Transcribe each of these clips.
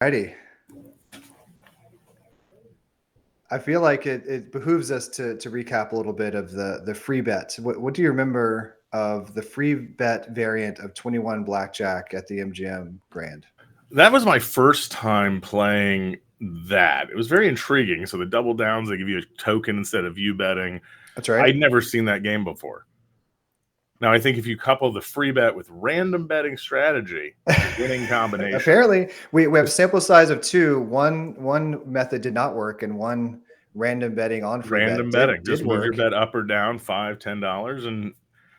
Righty. I feel like it behooves us to recap a little bit of the free bet. What do you remember of the free bet variant of 21 blackjack at the MGM Grand? That was my first time playing that. It was very intriguing. So the double downs, they give you a token instead of you betting. That's right. I'd never seen that game before. Now, I think if you couple the free bet with random betting strategy, winning combination. Apparently, we have a sample size of two. One method did not work, and one random betting on free random bet betting. did Just move your work. bet up or down, $5, $10, and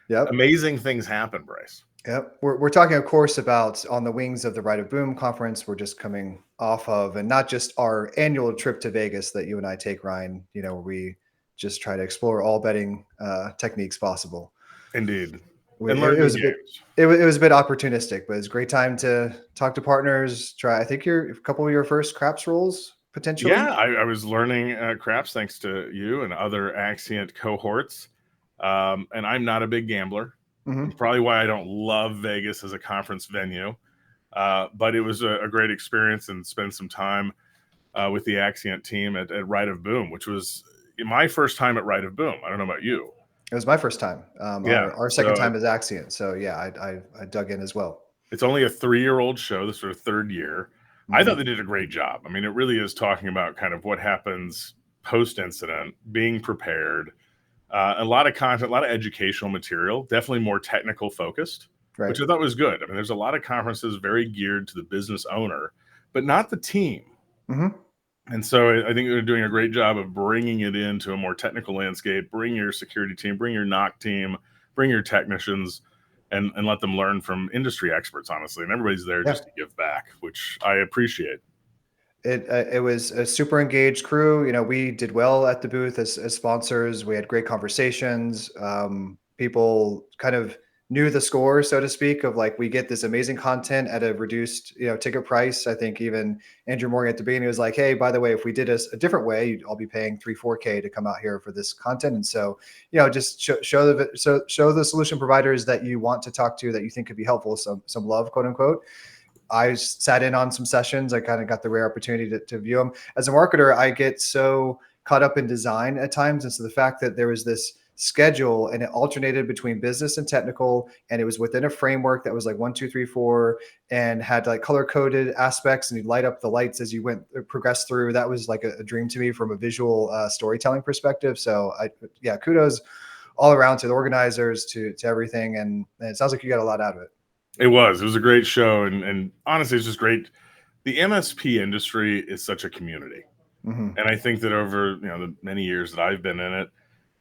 Yep. amazing things happen, Bryce. Yep. We're talking, of course, about on the wings of the Ride of Boom conference we're just coming off of, and not just our annual trip to Vegas that you and I take, Ryan, where we just try to explore all betting techniques possible. Indeed. It, And learn it new was a bit games. it was a bit opportunistic, but it's a great time to talk to partners. I think a couple of your first craps rolls potentially. Yeah, I was learning craps thanks to you and other Axcient cohorts. And I'm not a big gambler. Mm-hmm. Probably why I don't love Vegas as a conference venue. But it was a great experience, and spend some time with the Axcient team at Ride of Boom, which was my first time at Ride of Boom. I don't know about you. It was my first time. Yeah, our second time as Axcient. So yeah, I dug in as well. It's only a 3-year-old show. This is their third year. Mm-hmm. I thought they did a great job. I mean, it really is talking about kind of what happens post-incident, being prepared, a lot of content, a lot of educational material, definitely more technical focused, Right. which I thought was good. I mean, there's a lot of conferences very geared to the business owner, but not the team. Mm-hmm. And so I think they're doing a great job of bringing it into a more technical landscape. Bring your security team, bring your NOC team, bring your technicians, and let them learn from industry experts, honestly. And everybody's there just to give back, which I appreciate. It was a super engaged crew. We did well at the booth as sponsors. We had great conversations. People kind of knew the score, so to speak, of like, we get this amazing content at a reduced, ticket price. I think even Andrew Morgan at the beginning was like, hey, by the way, if we did a different way, you'd all be paying $3-4K to come out here for this content. And so, just show the solution providers that you want to talk to, that you think could be helpful, some love, quote unquote. I sat in on some sessions. I kind of got the rare opportunity to view them. As a marketer, I get so caught up in design at times. And so the fact that there was this schedule and it alternated between business and technical, and it was within a framework that was like 1, 2, 3, 4, and had like color coded aspects, and you'd light up the lights as you progressed through. That was like a dream to me from a visual storytelling perspective. So kudos all around to the organizers, to everything. And it sounds like you got a lot out of it. It was a great show. And honestly, it's just great. The MSP industry is such a community. Mm-hmm. And I think that over, the many years that I've been in it,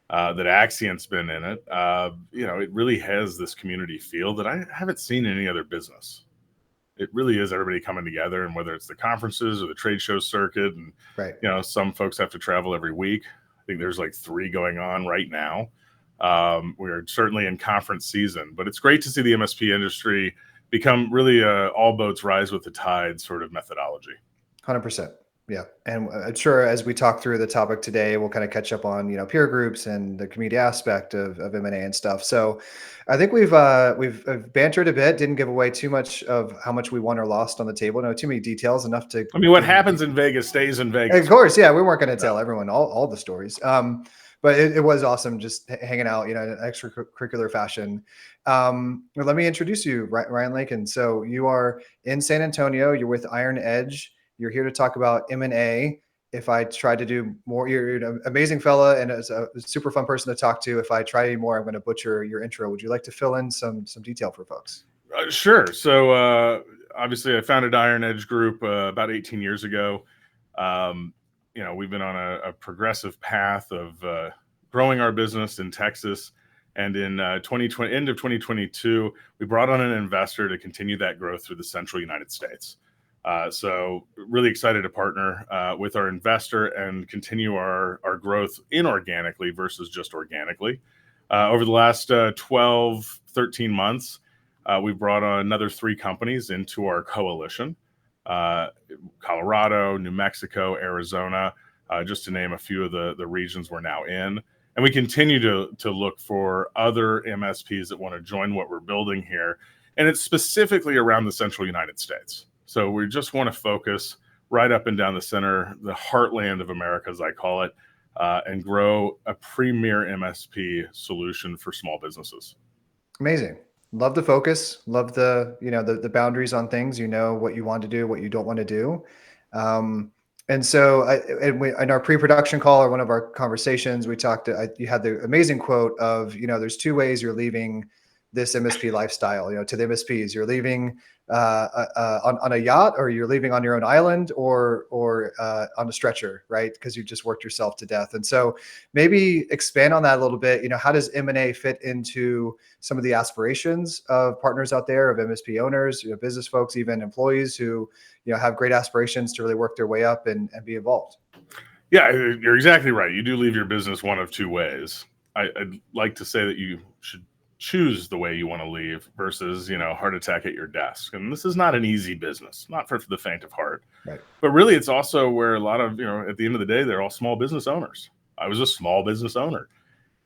that Axcient's been in it, it really has this community feel that I haven't seen in any other business. It really is everybody coming together, and whether it's the conferences or the trade show circuit, and right. Some folks have to travel every week. I think there's like 3 going on right now. We're certainly in conference season, but it's great to see the MSP industry become really all boats rise with the tide sort of methodology. 100%. Yeah. And I'm sure as we talk through the topic today, we'll kind of catch up on, peer groups and the community aspect of M&A and stuff. So I think we've bantered a bit, didn't give away too much of how much we won or lost on the table. No too many details, enough to. I mean, what happens in Vegas stays in Vegas. Of course. Yeah. We weren't going to tell everyone all the stories. But it was awesome just hanging out, in an extracurricular fashion. Let me introduce you, Ryan Lakin. So you are in San Antonio. You're with IronEdge. You're here to talk about M&A. If I try to do more, you're an amazing fella and a super fun person to talk to. If I try any more, I'm going to butcher your intro. Would you like to fill in some detail for folks? Sure. So obviously, I founded IronEdge Group about 18 years ago. We've been on a progressive path of growing our business in Texas. And in end of 2022, we brought on an investor to continue that growth through the central United States. So really excited to partner with our investor and continue our growth inorganically versus just organically. Over the last 12, 13 months, we brought on another 3 companies into our coalition. Colorado, New Mexico, Arizona, just to name a few of the regions we're now in. And we continue to look for other MSPs that want to join what we're building here. And it's specifically around the central United States. So we just want to focus right up and down the center, the heartland of America, as I call it, and grow a premier MSP solution for small businesses. Amazing. Love the focus. Love the, the boundaries on things. You know what you want to do, what you don't want to do. And so, in our pre-production call or one of our conversations, we talked. You had the amazing quote of, there's two ways you're leaving this MSP lifestyle. To the MSPs, you're leaving on a yacht, or you're leaving on your own island, or on a stretcher, right? Because you just worked yourself to death. And so, maybe expand on that a little bit. How does M&A fit into some of the aspirations of partners out there, of MSP owners, business folks, even employees who have great aspirations to really work their way up and be involved? Yeah, you're exactly right. You do leave your business one of two ways. I'd like to say that you should choose the way you want to leave versus, heart attack at your desk. And this is not an easy business, not for the faint of heart. Right. But really, it's also where a lot of, at the end of the day, they're all small business owners. I was a small business owner.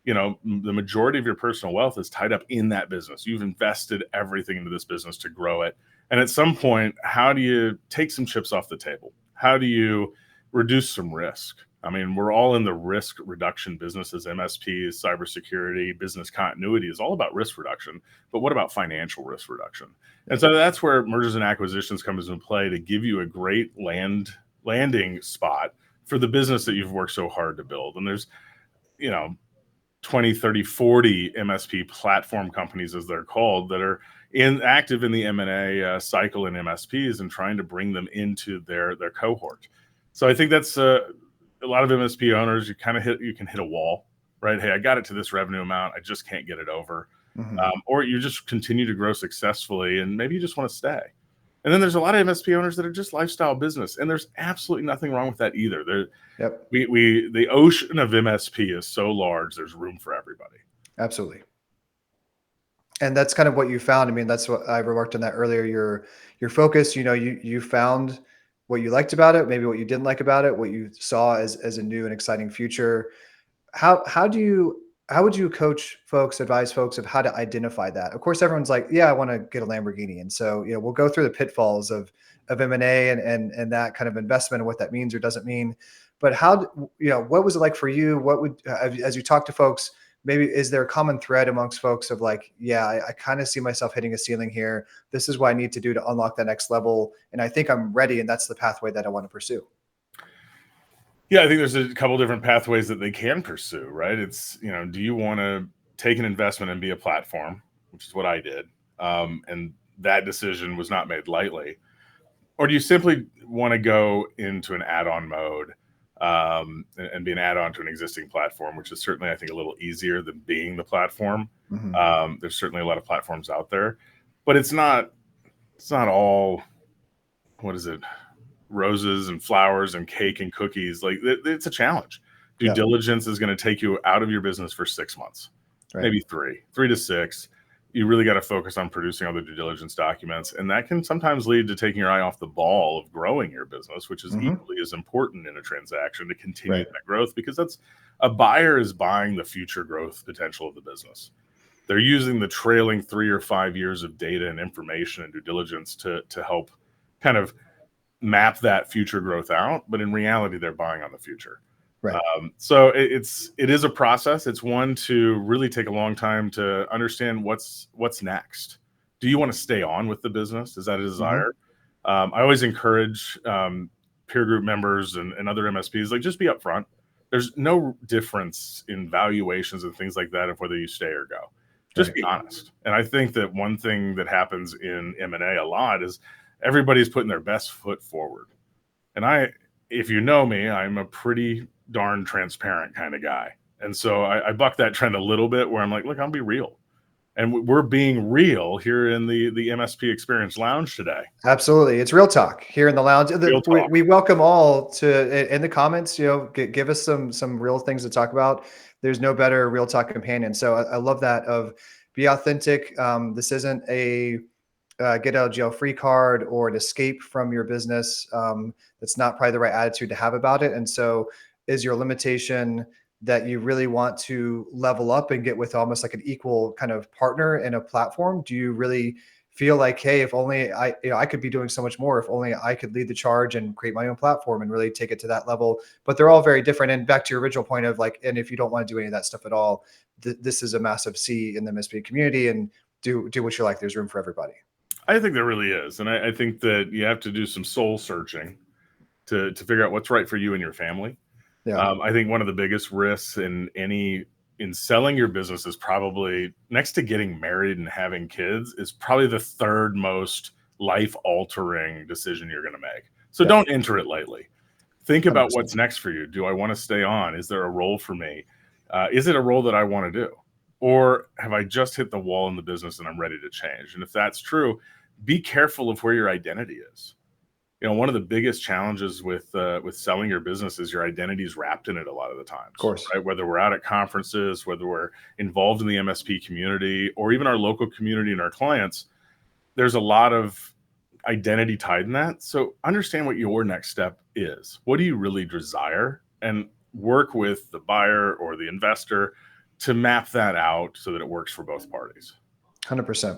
The majority of your personal wealth is tied up in that business. You've invested everything into this business to grow it. And at some point, how do you take some chips off the table? How do you reduce some risk? I mean, we're all in the risk reduction businesses, MSPs, cybersecurity, business continuity is all about risk reduction. But what about financial risk reduction? And so that's where mergers and acquisitions comes into play to give you a great landing spot for the business that you've worked so hard to build. And there's, 20, 30, 40 MSP platform companies, as they're called, that are active in the M&A cycle in MSPs and trying to bring them into their cohort. So I think that's a lot of MSP owners. You can hit a wall, right? Hey, I got it to this revenue amount, I just can't get it over. Mm-hmm. Or you just continue to grow successfully, and maybe you just want to stay. And then there's a lot of MSP owners that are just lifestyle business, and there's absolutely nothing wrong with that either. Yep. The ocean of MSP is so large, there's room for everybody. Absolutely. And that's kind of what you found. I mean, that's what I remarked on that earlier. Your focus, you found what you liked about it, maybe what you didn't like about it, what you saw as a new and exciting future. How would you coach folks, advise folks of how to identify that? Of course, everyone's like, yeah, I want to get a Lamborghini. And so, we'll go through the pitfalls of M&A and that kind of investment and what that means or doesn't mean. But what was it like for you? What would, as you talk to folks, maybe is there a common thread amongst folks of like, yeah, I kind of see myself hitting a ceiling here. This is what I need to do to unlock that next level. And I think I'm ready. And that's the pathway that I want to pursue. Yeah, I think there's a couple different pathways that they can pursue, right? It's, do you want to take an investment and be a platform, which is what I did. And that decision was not made lightly. Or do you simply want to go into an add-on mode and be an add-on to an existing platform, which is certainly, I think, a little easier than being the platform. Mm-hmm. There's certainly a lot of platforms out there, but it's not all, what is it, roses and flowers and cake and cookies. Like, it's a challenge. Due diligence is going to take you out of your business for 6 months, Right. maybe 3 to 6. You really got to focus on producing all the due diligence documents. And that can sometimes lead to taking your eye off the ball of growing your business, which is equally as important in a transaction to continue that growth, because a buyer is buying the future growth potential of the business. They're using the trailing 3 or 5 years of data and information and due diligence to help kind of map that future growth out. But in reality, they're buying on the future. Right. So it is a process. It's one to really take a long time to understand what's next. Do you want to stay on with the business? Is that a desire? I always encourage peer group members and other MSPs, like, just be upfront. There's no difference in valuations and things like that of whether you stay or go. Just be honest. And I think that one thing that happens in M&A a lot is everybody's putting their best foot forward. And if you know me, I'm a pretty darn transparent kind of guy. And so I buck that trend a little bit, where I'm like, look, I'll be real. And we're being real here in the MSP Xperience Lounge today. Absolutely. It's real talk here in the lounge. We welcome all to, in the comments, give us some real things to talk about. There's no better real talk companion. So I love that, of be authentic. This isn't a get out of jail free card or an escape from your business. That's not probably the right attitude to have about it. And so, is your limitation that you really want to level up and get with almost like an equal kind of partner in a platform? Do you really feel like, hey, if only I could be doing so much more if only I could lead the charge and create my own platform and really take it to that level. But they're all very different. And back to your original point of like, and if you don't want to do any of that stuff at all, this is a massive C in the MSP community, and do what you like. There's room for everybody. I think there really is. And I think that you have to do some soul searching to figure out what's right for you and your family. Yeah. I think one of the biggest risks in selling your business is probably, next to getting married and having kids, is probably the third most life altering decision you're going to make. So Yeah. don't enter it lightly. Think about 100%. what's next for you. Do I want to stay on? Is there a role for me? Is it a role that I want to do? Or have I just hit the wall in the business and I'm ready to change? And if that's true, be careful of where your identity is. You know, one of the biggest challenges with selling your business is your identity is wrapped in it a lot of the times. Of course. Right? Whether we're out at conferences, whether we're involved in the MSP community, or even our local community and our clients, there's a lot of identity tied in that. So understand what your next step is. What do you really desire? And work with the buyer or the investor to map that out so that it works for both parties. 100%.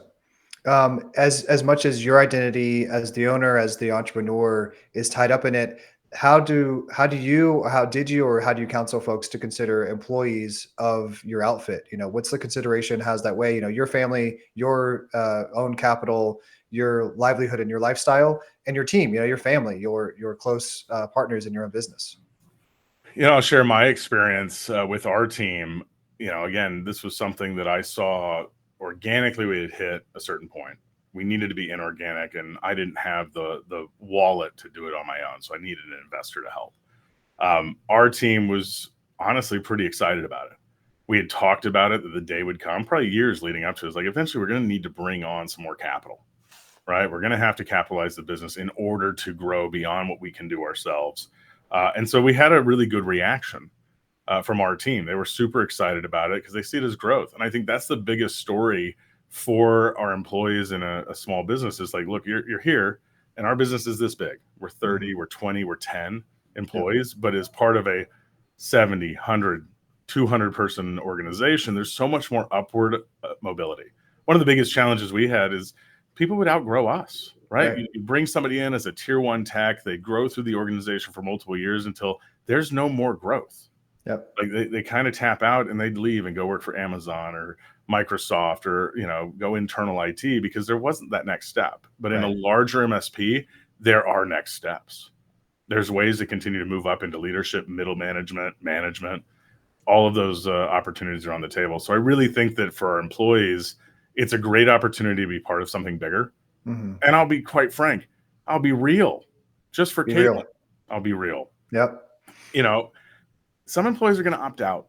As much as your identity as the owner, as the entrepreneur is tied up in it, how did you, or how do you counsel folks to consider employees of your outfit? You know, what's the consideration? How's that way? You know, your family, your own capital, your livelihood and your lifestyle, and your team. You know, your family, your close partners in your own business. You know, I'll share my experience with our team. You know, again, this was something that I saw organically. We had hit a certain point. We needed to be inorganic, and I didn't have the wallet to do it on my own. So I needed an investor to help. Our team was honestly pretty excited about it. We had talked about it, that the day would come, probably years leading up to it. It was like, eventually we're going to need to bring on some more capital, right? We're going to have to capitalize the business in order to grow beyond what we can do ourselves. And so we had a really good reaction from our team. They were super excited about it because they see it as growth. And I think that's the biggest story for our employees in a small business is like, look, you're here and our business is this big. We're 30, we're 20, we're 10 employees, but as part of a 70, 100, 200 person organization, there's so much more upward mobility. One of the biggest challenges we had is people would outgrow us, right? You bring somebody in as a tier one tech, they grow through the organization for multiple years until there's no more growth. Yep. Like they kind of tap out and they'd leave and go work for Amazon or Microsoft or, you know, go internal IT because there wasn't that next step. But in a larger MSP, there are next steps. There's ways to continue to move up into leadership, middle management. All of those opportunities are on the table. So I really think that for our employees, it's a great opportunity to be part of something bigger. Mm-hmm. And I'll be quite frank, I'll be real. Just for Caitlin, I'll be real. Yep. You know, some employees are going to opt out.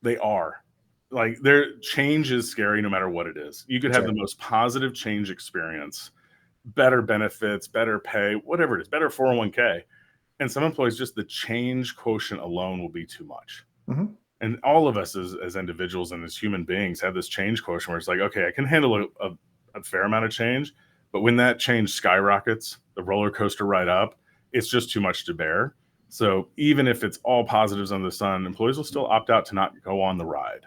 They are. Like, their change is scary no matter what it is. You could have the most positive change experience, better benefits, better pay, whatever it is, better 401k. And some employees, just the change quotient alone will be too much. Mm-hmm. And all of us as individuals and as human beings have this change quotient where it's like, okay, I can handle a fair amount of change. But when that change skyrockets, the roller coaster ride up, it's just too much to bear. So even if it's all positives under the sun, employees will still opt out to not go on the ride.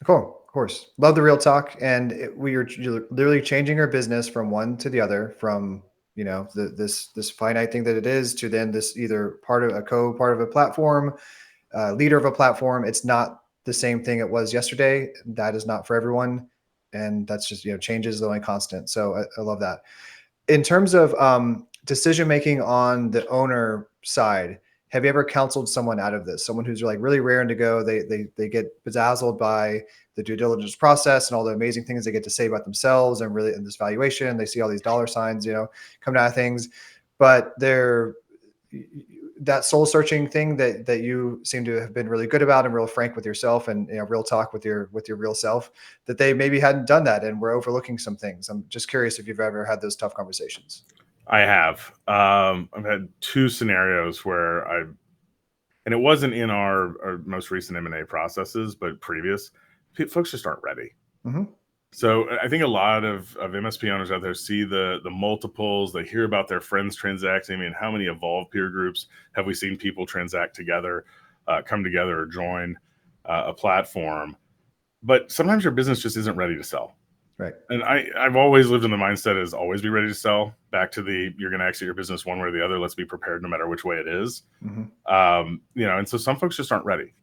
Cool. Of course. Love the real talk. And you're literally changing our business from one to the other, from, you know, this finite thing that it is to then this either part of a platform, leader of a platform. It's not the same thing it was yesterday. That is not for everyone. And that's just, you know, change is the only constant. So I love that. In terms of decision making on the owner side, have you ever counseled someone out of this? Someone who's like really raring to go. They get bedazzled by the due diligence process and all the amazing things they get to say about themselves, and really in this valuation, they see all these dollar signs, you know, coming out of things, but they're that soul searching thing that you seem to have been really good about and real frank with yourself, and, you know, real talk with your real self, that they maybe hadn't done that and we're overlooking some things. I'm just curious if you've ever had those tough conversations. I have. I've had two scenarios where and it wasn't in our most recent M&A processes, but previous, folks just aren't ready. Mm-hmm. So I think a lot of MSP owners out there see the multiples, they hear about their friends transacting. I mean, how many evolved peer groups have we seen people transact together, come together or join a platform? But sometimes your business just isn't ready to sell. Right. And I've always lived in the mindset is always be ready to sell. Back to the you're going to exit your business one way or the other. Let's be prepared no matter which way it is. Hmm. And so some folks just aren't ready.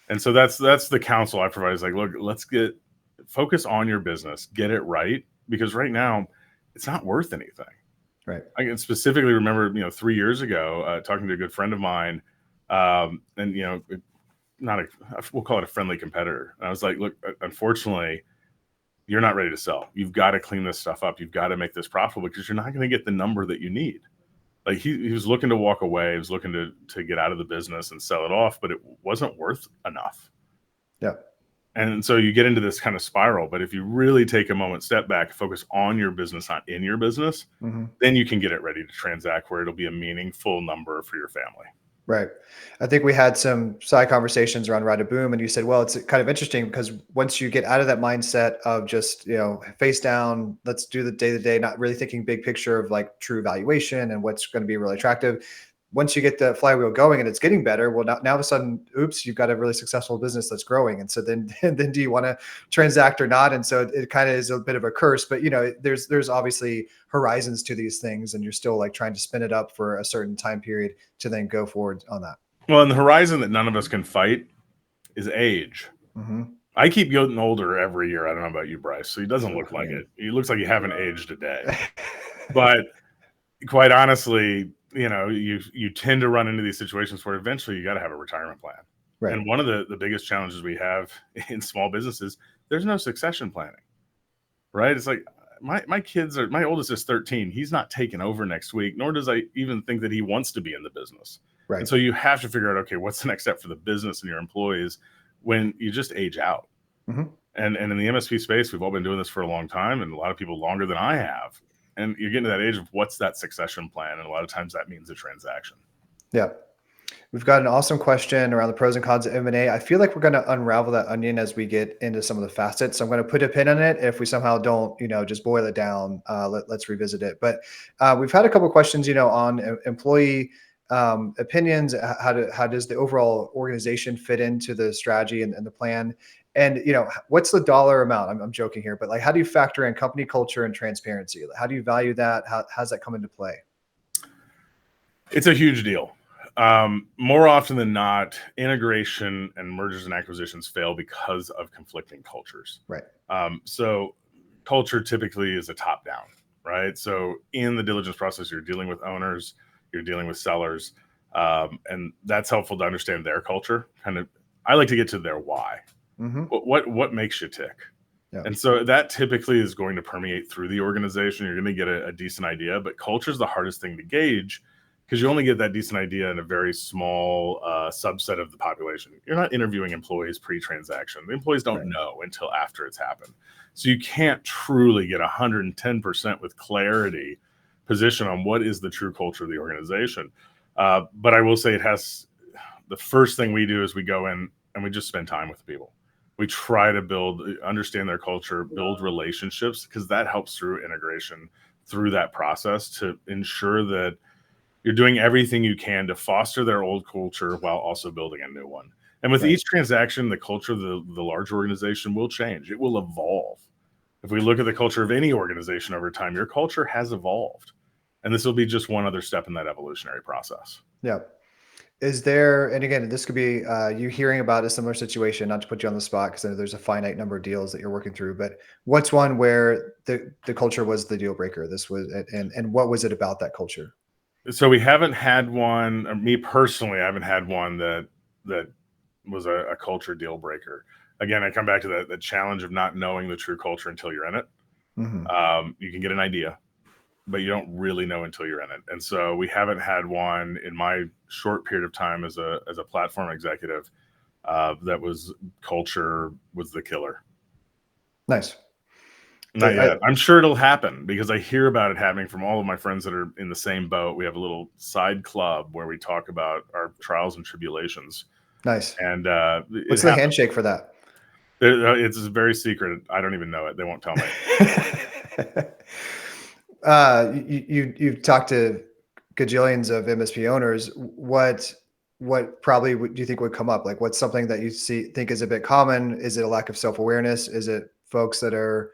And so that's the counsel I provide is like, look, let's focus on your business, get it right, because right now it's not worth anything. Right. I can specifically remember, 3 years ago, talking to a good friend of mine, and not we'll call it a friendly competitor. And I was like, look, unfortunately, you're not ready to sell. You've got to clean this stuff up. You've got to make this profitable because you're not going to get the number that you need. Like he was looking to walk away. He was looking to get out of the business and sell it off, but it wasn't worth enough. Yeah. And so you get into this kind of spiral. But if you really take a moment, step back, focus on your business, not in your business, Hmm. then you can get it ready to transact where it'll be a meaningful number for your family. Right. I think we had some side conversations around Ride a Boom, and you said, well, it's kind of interesting because once you get out of that mindset of just, face down, let's do the day to day, not really thinking big picture of like true valuation and what's going to be really attractive. Once you get the flywheel going and it's getting better, well, now of a sudden, oops, you've got a really successful business that's growing. And so then, then do you want to transact or not? And so it kind of is a bit of a curse, but there's obviously horizons to these things, and you're still like trying to spin it up for a certain time period to then go forward on that. Well, and the horizon that none of us can fight is age. Hmm. I keep getting older every year. I don't know about you, Bryce. So he doesn't look like Yeah. it. He looks like you haven't aged a day. But quite honestly, you tend to run into these situations where eventually you got to have a retirement plan. Right. And one of the biggest challenges we have in small businesses, there's no succession planning, right? It's like my oldest is 13. He's not taking over next week, nor does I even think that he wants to be in the business. Right. And so you have to figure out, okay, what's the next step for the business and your employees when you just age out. Hmm. And in the MSP space, we've all been doing this for a long time, and a lot of people longer than I have. And you're getting to that age of what's that succession plan, and a lot of times that means a transaction. Yeah. We've got an awesome question around the pros and cons of M&A. I feel like we're going to unravel that onion as we get into some of the facets. So I'm going to put a pin on it. If we somehow don't, just boil it down, let's revisit it. But we've had a couple of questions, on employee opinions. How does the overall organization fit into the strategy and the plan? And what's the dollar amount? I'm joking here, but like, how do you factor in company culture and transparency? How do you value that? How's that come into play? It's a huge deal. More often than not, integration and mergers and acquisitions fail because of conflicting cultures. Right. So culture typically is a top down, right? So in the diligence process, you're dealing with owners, you're dealing with sellers, and that's helpful to understand their culture. I like to get to their why. Mm-hmm. What makes you tick? Yeah. And so that typically is going to permeate through the organization. You're going to get a decent idea, but culture is the hardest thing to gauge because you only get that decent idea in a very small subset of the population. You're not interviewing employees pre-transaction. The employees don't Right. know until after it's happened. So you can't truly get 110% with clarity position on what is the true culture of the organization. But I will say the first thing we do is we go in and we just spend time with the people. We try to understand their culture, build relationships, because that helps through integration, through that process to ensure that you're doing everything you can to foster their old culture while also building a new one. And with Right. each transaction, the culture of the large organization will change. It will evolve. If we look at the culture of any organization over time, your culture has evolved. And this will be just one other step in that evolutionary process. Yeah. Is there, and again, this could be you hearing about a similar situation, not to put you on the spot, because there's a finite number of deals that you're working through, but what's one where the culture was the deal breaker? This was, and what was it about that culture? So we haven't had one, or me personally, I haven't had one that was a culture deal breaker. Again, I come back to the challenge of not knowing the true culture until you're in it. Mm-hmm. You can get an idea, but you don't really know until you're in it. And so we haven't had one in my short period of time as a platform executive that was culture was the killer. Nice. Not yet. I'm sure it'll happen because I hear about it happening from all of my friends that are in the same boat. We have a little side club where we talk about our trials and tribulations. Nice. And What's the handshake for that? It's very secret. I don't even know it. They won't tell me. You've talked to gajillions of MSP owners. What probably do you think would come up? Like, what's something that you think is a bit common? Is it a lack of self-awareness? Is it folks that are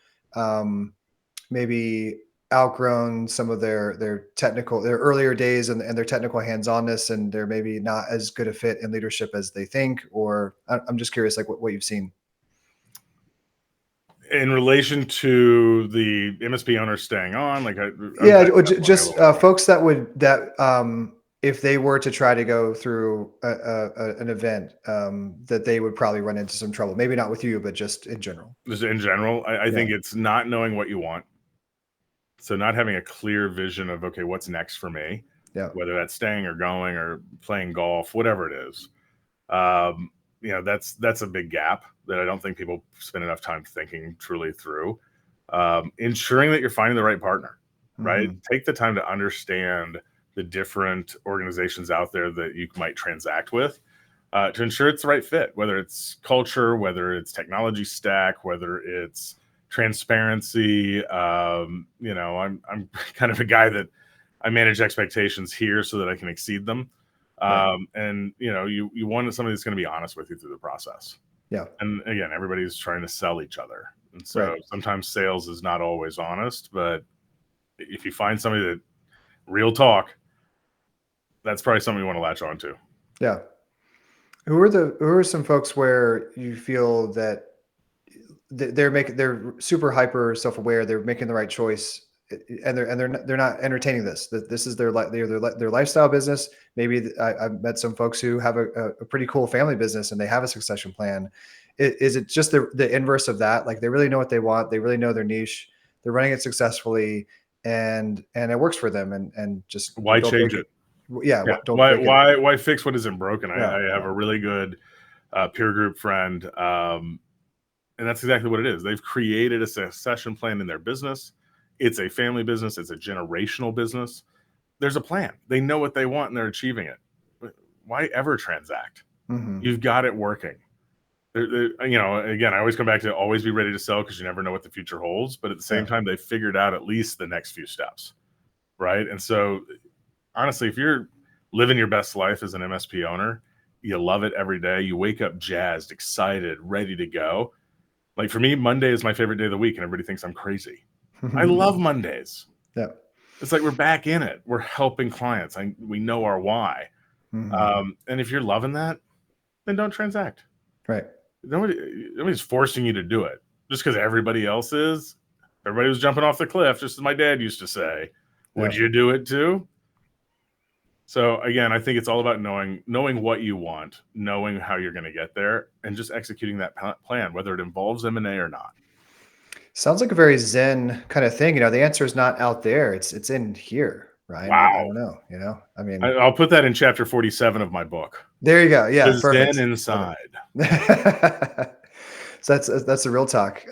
maybe outgrown some of their earlier days and their technical hands-onness, and they're maybe not as good a fit in leadership as they think? Or I'm just curious, like what you've seen. In relation to the MSP owner staying on, like Yeah, unpack that for me a just little more. folks if they were to try to go through an event, that they would probably run into some trouble. Maybe not with you, but just in general. Just in general, I Yeah, think it's not knowing what you want. So not having a clear vision of, okay, what's next for me, yeah, whether that's staying or going or playing golf, whatever it is. Um, that's a big gap that I don't think people spend enough time thinking truly through. Ensuring that you're finding the right partner, right? hmm, Take the time to understand the different organizations out there that you might transact with, to ensure it's the right fit, whether it's culture, whether it's technology stack, whether it's transparency. I'm kind of a guy that I manage expectations here so that I can exceed them. right, And you want somebody that's going to be honest with you through the process. yeah, And again, everybody's trying to sell each other. And right, so sometimes sales is not always honest, but if you find somebody that real talk, that's probably something you want to latch on to. yeah. Who are some folks where you feel that they're super hyper self-aware, they're making the right choice, and they're not entertaining this. That this is their lifestyle business. Maybe I've met some folks who have a pretty cool family business and they have a succession plan. Is it just the inverse of that? Like they really know what they want, they really know their niche, they're running it successfully, and it works for them, and just Why don't change break it. it? Yeah, Yeah. don't Why break it. why why fix what isn't broken? Yeah, I have yeah, a really good peer group friend, and that's exactly what it is. They've created a succession plan in their business. It's a family business. It's a generational business. There's a plan. They know what they want and they're achieving it. Why ever transact? hmm, You've got it working. Again, I always come back to always be ready to sell because you never know what the future holds. But at the same yeah, time, they figured out at least the next few steps, right? And so, honestly, if you're living your best life as an MSP owner, you love it every day. You wake up jazzed, excited, ready to go. Like for me, Monday is my favorite day of the week, and everybody thinks I'm crazy. I love Mondays. yeah, It's like we're back in it. We're helping clients. We know our why. hmm, And if you're loving that, then don't transact. right. Nobody's forcing you to do it just because everybody else is. Everybody was jumping off the cliff, just as my dad used to say. Yeah. Would you do it too? So again, I think it's all about knowing what you want, knowing how you're going to get there, and just executing that plan, whether it involves M&A or not. Sounds like a very Zen kind of thing. The answer is not out there. It's in here, Ryan. I Wow. don't know. I mean, I'll put that in chapter 47 of my book. there you go. Yeah, The Zen perfect. inside. Perfect. So that's the real talk.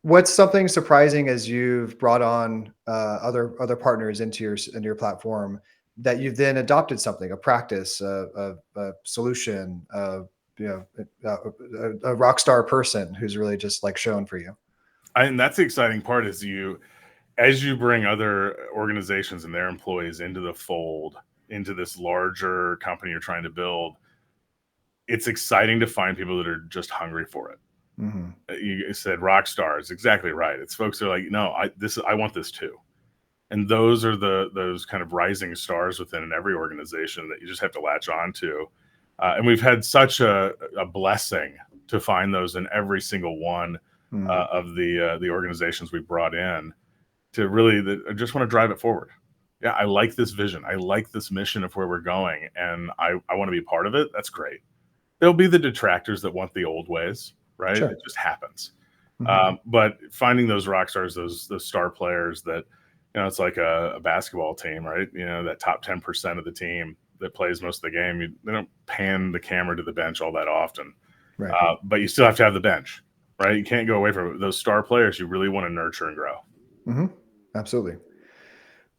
What's something surprising as you've brought on other partners into your platform that you've then adopted something, a practice, a solution, you know, a rock star person who's really just like shown for you. And that's the exciting part is as you bring other organizations and their employees into the fold, into this larger company you're trying to build, it's exciting to find people that are just hungry for it. Hmm. You said rock stars, exactly right. It's folks that are like, no, I want this too. And those are those kind of rising stars within every organization that you just have to latch on to. And we've had such a blessing to find those in every single one Mm. of the organizations we brought in to really just want to drive it forward. Yeah, I like this vision. I like this mission of where we're going, and I want to be part of it. That's great. There'll be the detractors that want the old ways, right? Sure. It just happens. Hmm. But finding those rock stars, those star players that, it's like a basketball team, right? That top 10% of the team that plays most of the game, they don't pan the camera to the bench all that often. Right. But you still have to have the bench, right? You can't go away from it. Those star players you really want to nurture and grow. Hmm. Absolutely.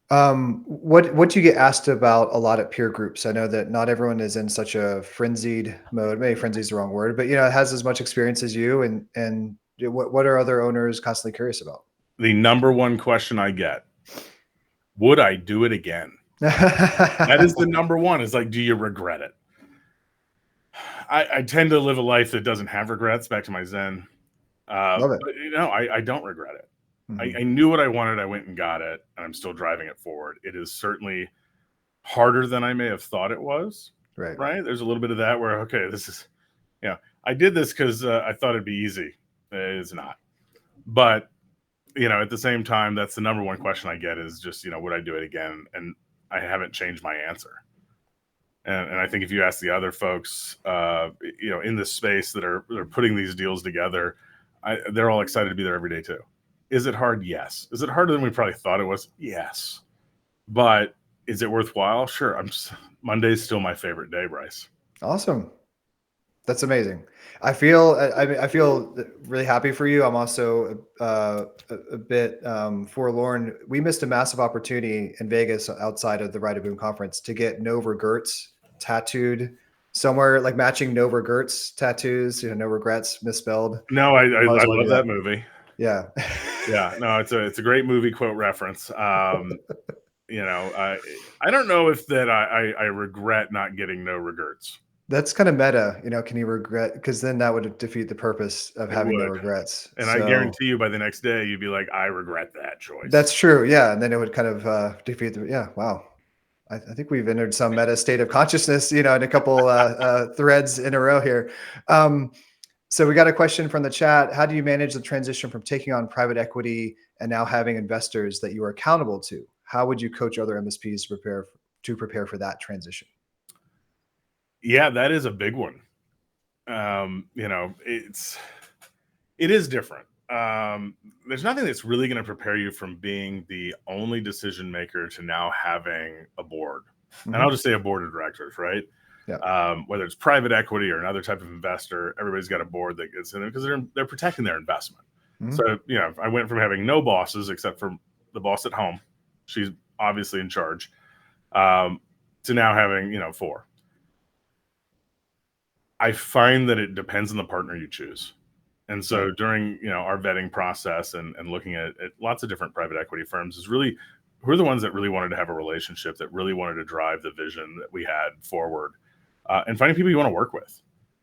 What do you get asked about a lot at peer groups? I know that not everyone is in such a frenzied mode. Maybe frenzy is the wrong word, but it has as much experience as you. And what are other owners constantly curious about? The number one question I get, would I do it again? That is the number one. Is like, do you regret it? I tend to live a life that doesn't have regrets. Back to my Zen. Love it. But I don't regret it. Mhm. I knew what I wanted. I went and got it, and I'm still driving it forward. It is certainly harder than I may have thought it was. Right. Right? There's a little bit of that where, okay, this is, I did this because I thought it'd be easy. It's not. But at the same time, that's the number one question I get is just, would I do it again? And I haven't changed my answer. And I think if you ask the other folks, in this space that are putting these deals together, they're all excited to be there every day too. Is it hard? Yes. Is it harder than we probably thought it was? Yes. But is it worthwhile? Sure. Monday's still my favorite day, Bryce. Awesome. That's amazing. I feel really happy for you. I'm also a bit forlorn. We missed a massive opportunity in Vegas outside of the Ride a Boom conference to get no regrets tattooed somewhere, like matching no regrets tattoos. No regrets misspelled. No, I Always want to love do that that. movie. Yeah. Yeah, no, it's a great movie quote reference. I don't know if that I regret not getting no regrets. That's kind of meta. Can you regret? Because then that would defeat the purpose of It having no would, regrets. and I So guarantee you by the next day you'd be like, I regret that choice. that's true. Yeah. And then it would kind of defeat the, yeah. Wow. I think we've entered some meta state of consciousness, in a couple threads in a row here. So we got a question from the chat. How do you manage the transition from taking on private equity and now having investors that you are accountable to? How would you coach other MSPs to prepare for that transition? Yeah, that is a big one. It is different. There's nothing that's really going to prepare you from being the only decision maker to now having a board. And I'll just say a board of directors, right? Yeah. Whether it's private equity or another type of investor, everybody's got a board that gets in there because they're protecting their investment. Mhm. So I went from having no bosses except for the boss at home, she's obviously in charge, to now having 4. I find that it depends on the partner you choose. And so Right. during our vetting process and looking at lots of different private equity firms is really who are the ones that really wanted to have a relationship, that really wanted to drive the vision that we had forward, and finding people you want to work with.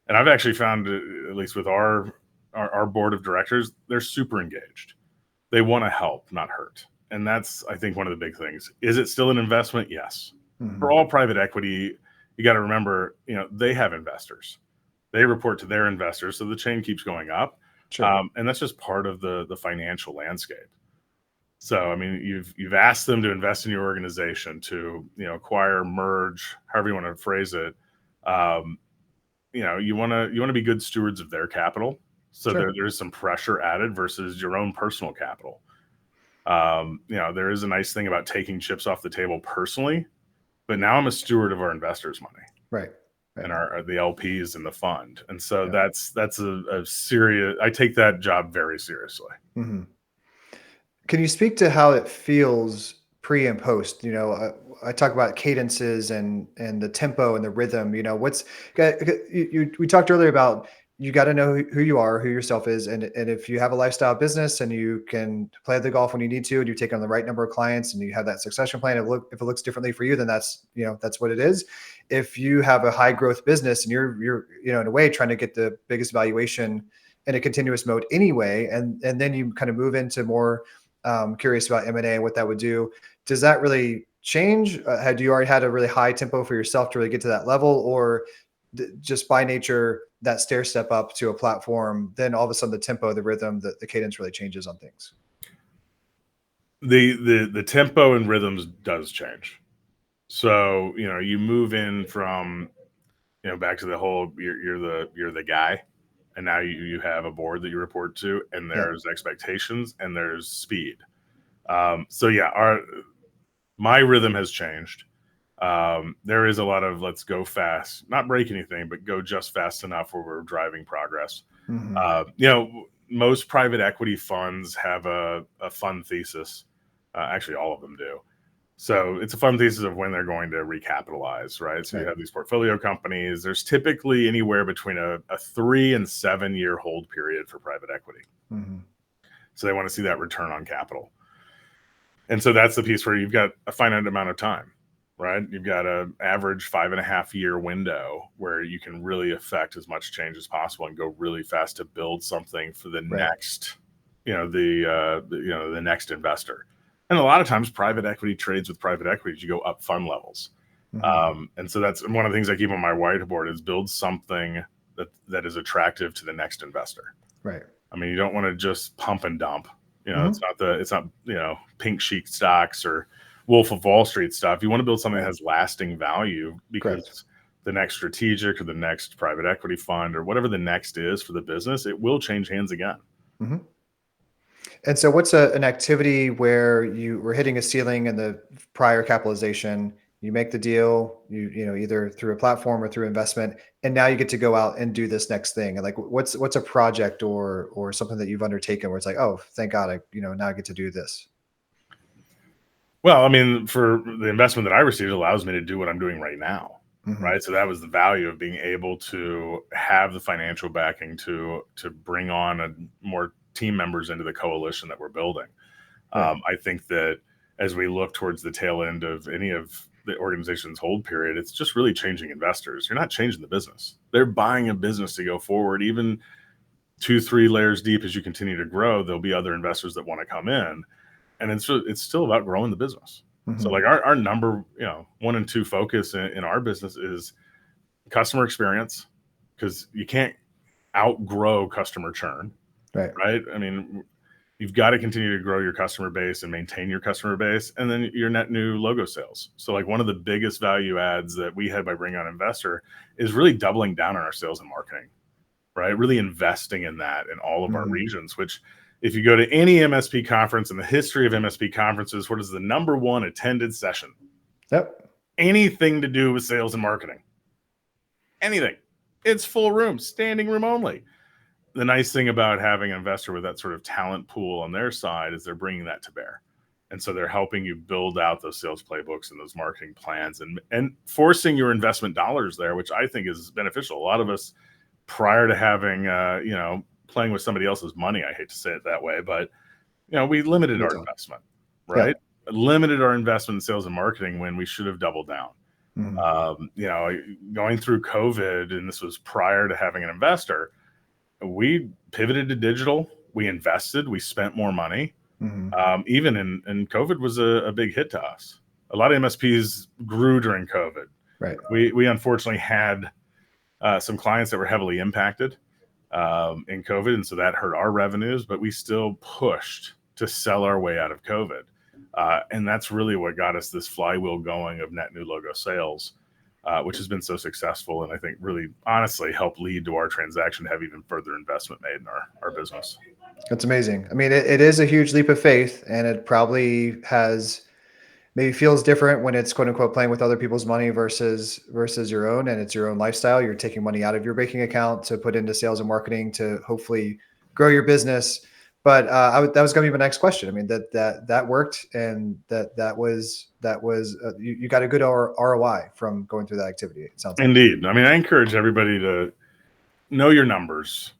And I've actually found, at least with our board of directors, they're super engaged. They want to help, not hurt. And that's, I think, one of the big things. Is it still an investment? Yes. For Mhm. all private equity, you got to remember, they have investors. They report to their investors, so the chain keeps going up, Sure. and that's just part of the financial landscape. So, I mean, you've asked them to invest in your organization, to acquire, merge, however you want to phrase it. Um, you want to be good stewards of their capital. So Sure. there's some pressure added versus your own personal capital. There is a nice thing about taking chips off the table personally, but now I'm a steward of our investors' money Right. Right. and the LPs in the fund. And so Yeah. that's a serious, I take that job very seriously. Mhm. Can you speak to how it feels pre and post? I talk about cadences and the tempo and the rhythm. We talked earlier about you got to know who you are, who yourself is, and if you have a lifestyle business and you can play the golf when you need to, and you take on the right number of clients, and you have that succession plan. If it looks differently for you, then that's what it is. If you have a high growth business and you're in a way trying to get the biggest valuation in a continuous mode anyway, and then you kind of move into more curious about M&A and what that would do. Does that really change? Had you already had a really high tempo for yourself to really get to that level, or just by nature that stair step up to a platform, then all of a sudden the tempo, the rhythm, the cadence really changes on things? The tempo and rhythms does change. So you move in from back to the whole you're the guy, and now you have a board that you report to, and Yeah. there's expectations and there's speed. So yeah, my rhythm has changed. There is a lot of let's go fast, not break anything, but go just fast enough where we're driving progress. Hmm. Most private equity funds have a fund thesis. Actually, all of them do. So it's a fund thesis of when they're going to recapitalize, right? So you Right. have these portfolio companies. There's typically anywhere between a 3 and 7 year hold period for private equity. Hmm. So they want to see that return on capital. And so that's the piece where you've got a finite amount of time. right? You've got an average 5.5 year window where you can really affect as much change as possible and go really fast to build something for the Right. next, the next investor. And a lot of times private equity trades with private equity, you go up fund levels. And so that's one of the things I keep on my whiteboard is build something that is attractive to the next investor. Right. I mean, you don't want to just pump and dump. Mhm. It's not pink chic stocks or Wolf of Wall Street stuff. You want to build something that has lasting value Correct. because the next strategic or the next private equity fund or whatever the next is for the business, it will change hands again. Mhm. And so what's an activity where you were hitting a ceiling in the prior capitalization, you make the deal, either through a platform or through investment, and now you get to go out and do this next thing. And like what's a project or something that you've undertaken where it's like, oh, thank God now I get to do this. Well, I mean, for the investment that I received allows me to do what I'm doing right now. Hmm. Right. So that was the value of being able to have the financial backing to bring on more team members into the coalition that we're building. Right. I think that as we look towards the tail end of any of the organization's hold period, it's just really changing investors. You're not changing the business. They're buying a business to go forward. Even 2, 3 layers deep as you continue to grow, there'll be other investors that want to come in. And it's still about growing the business. So Hmm. like our number, 1 and 2 focus in our business is customer experience because you can't outgrow customer churn, Right. right? I mean, you've got to continue to grow your customer base and maintain your customer base and then your net new logo sales. So like one of the biggest value adds that we had by bringing on investor is really doubling down on our sales and marketing, right? Really investing in that in all of our Hmm. regions, which if you go to any MSP conference in the history of MSP conferences, what is the number one attended session? Yep. Anything to do with sales and marketing. Anything. It's full room, standing room only. The nice thing about having an investor with that sort of talent pool on their side is they're bringing that to bear. And so they're helping you build out those sales playbooks and those marketing plans and forcing your investment dollars there, which I think is beneficial. A lot of us prior to having, playing with somebody else's money, I hate to say it that way, but, we limited Good our talk. investment, Yeah. right? Limited our investment in sales and marketing when we should have doubled down. Hmm. Going through COVID, and this was prior to having an investor, we pivoted to digital. We invested. We spent more money. Hmm. Even in COVID was a big hit to us. A lot of MSPs grew during COVID. Right. We unfortunately had some clients that were heavily impacted in COVID, and so that hurt our revenues. But we still pushed to sell our way out of COVID, and that's really what got us this flywheel going of net new logo sales. Which has been so successful and I think really honestly helped lead to our transaction to have even further investment made in our business. That's amazing. I mean, it is a huge leap of faith, and it probably maybe feels different when it's quote unquote playing with other people's money versus your own, and it's your own lifestyle. You're taking money out of your banking account to put into sales and marketing to hopefully grow your business. But that was going to be my next question. I mean, that worked, and you got a good ROI from going through that activity. It sounds like. Indeed. I mean, I encourage everybody to know your numbers,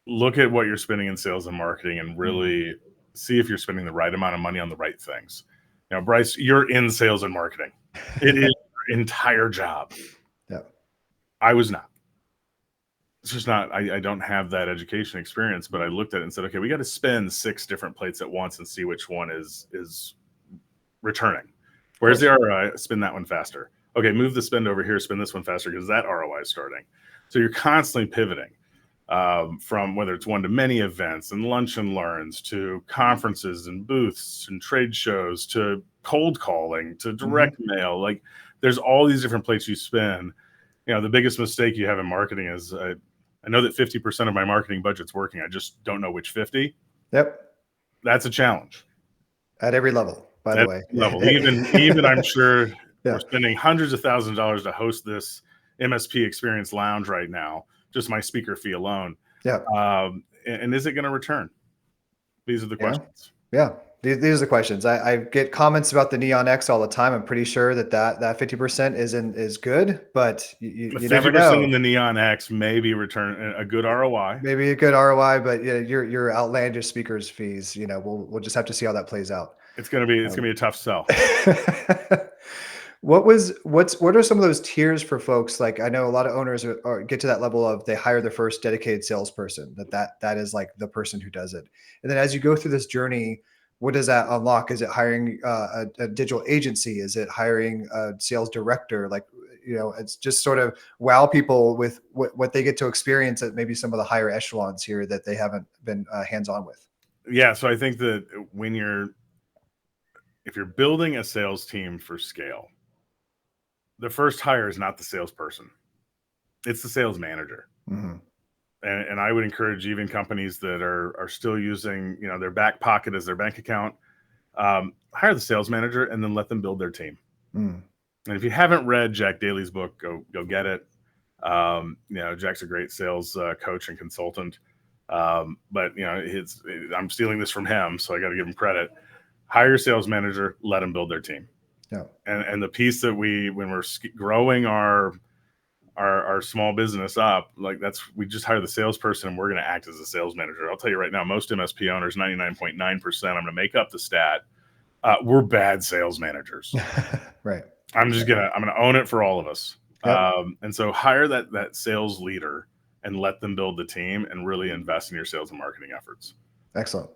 look at what you're spending in sales and marketing, and Mhm. really see if you're spending the right amount of money on the right things. Bryce, you're in sales and marketing. It is your entire job. Yeah. I was not. It's just not, I don't have that education experience, but I looked at it and said, okay, we got to spend 6 different plates at once and see which one is returning. Of Where's the course. ROI? Spend that one faster. Okay, move the spend over here, spend this one faster because that ROI is starting. So you're constantly pivoting from whether it's one-to-many events and lunch and learns to conferences and booths and trade shows to cold calling to direct Hmm. mail. Like there's all these different places you spend. The biggest mistake you have in marketing is I know that 50% of my marketing budget's working. I just don't know which 50. Yep. That's a challenge. At every level, by the At way. level. Even I'm sure we're Yeah. spending hundreds of thousands of dollars to host this MSP Experience Lounge right now, just my speaker fee alone. Yeah. And is it going to return? These are the Yeah. questions. Yeah. These are the questions. I get comments about the Neon X all the time. I'm pretty sure that 50% is good, but The you never 50% in know. the Neon X may be return a good ROI. Maybe a good ROI, but yeah, your outlandish speakers fees, we'll just have to see how that plays out. It's gonna be Um, a tough sell. what are some of those tiers for folks? Like I know a lot of owners get to that level of they hire their first dedicated salesperson, that is like the person who does it. And then as you go through this journey, what does that unlock? Is it hiring a digital agency? Is it hiring a sales director? Like, it's just sort of wow people with what they get to experience at maybe some of the higher echelons here that they haven't been hands on with. Yeah. So I think that if you're building a sales team for scale, the first hire is not the salesperson. It's the sales manager. Mm-hmm. And I would encourage even companies that are still using, their back pocket as their bank account, hire the sales manager and then let them build their team. Mm. And if you haven't read Jack Daly's book, go get it. Jack's a great sales coach and consultant. But I'm stealing this from him, so I got to give him credit. Hire your sales manager, let them build their team. Yeah. And the piece that when we're growing our small business up, we just hire the salesperson and we're going to act as a sales manager. I'll tell you right now, most MSP owners, 99.9%, I'm going to make up the stat, we're bad sales managers. Right. I'm going to own it for all of us. Yep. And so hire that sales leader and let them build the team and really invest in your sales and marketing efforts. Excellent.